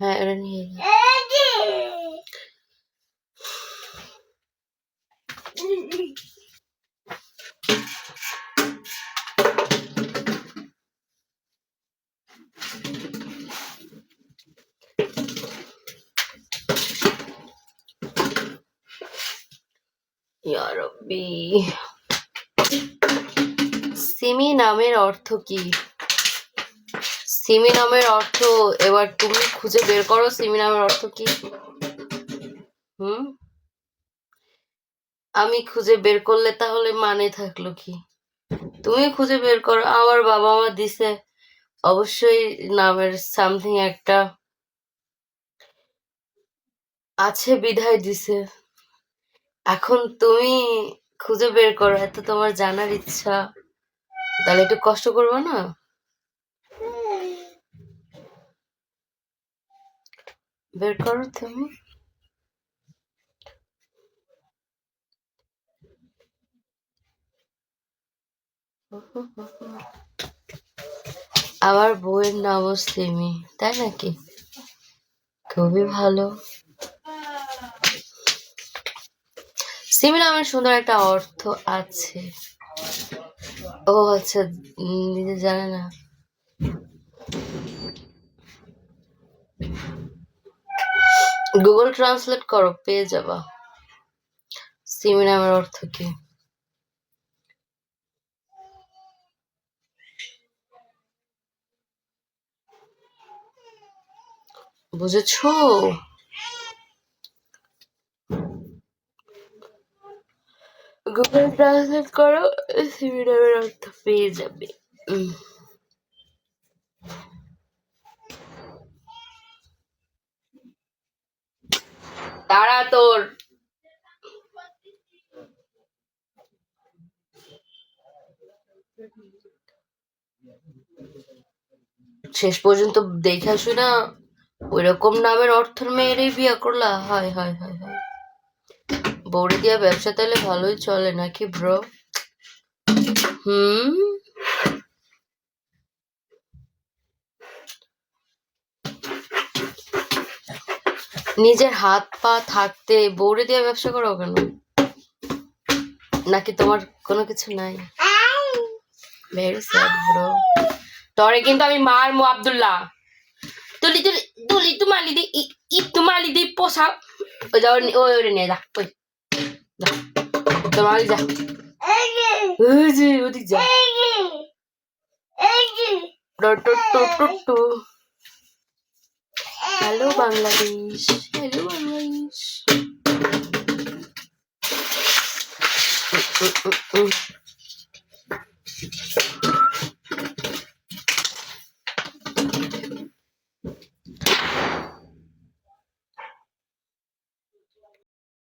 হ্যাঁ এটা নিয়ে ইয়া রাব্বি। সিমি নামের অর্থ কি? সিমি নামের অর্থ এবার তুমি খুঁজে বের করো। সিমি নামের অর্থ কি? আমি খুঁজে বের করলে তাহলে মানে থাকলো কি? তুমি খুঁজে বের করো। আমার বাবা মা দিছে, অবশ্যই নামের সামথিং একটা আছে বিধায় দিছে। এখন তুমি খুঁজে বের করো, এত তোমার জানার ইচ্ছা, তাহলে একটু কষ্ট করবো না? বের করো তুমি। আমার বউয়ের নামও সিমি, তাই নাকি? খুবই ভালো। সিমি নামের সুন্দর একটা অর্থ আছে। ও আচ্ছা, নিজে জানে না। গুগল ট্রান্সলেট করো, পেয়ে যাবা সিমি নামের অর্থ কি। বুঝেছো? গুগল ট্রান্সলেট করো, সিমি নামের অর্থ পেয়ে যাবে। তারা তোর শেষ পর্যন্ত দেখে আসি না, ওইরকম নামের অর্থের মেয়েরই বিয়ে করলা? হয় হয় হয় হয়। বৌড়ি দিয়া ব্যবসা তাহলে ভালোই চলে নাকি ব্রো? নিজের হাত পা থাকতে বৌড়ি দিয়া ব্যবসা করো কেন? নাকি তোমার কোনো কিছু নাই? Very sad bro. তরে কিন্তু আমি মারমু আব্দুল্লাহ। তুলি তুলি তুলি তুমালি দি তুমালি দি পোষা। ওই যাও, ওই নিয়ে যা, ওই যা তোমালি যা, ওই যে ওদিক যা। Hello Bangladesh, hello Bangladesh.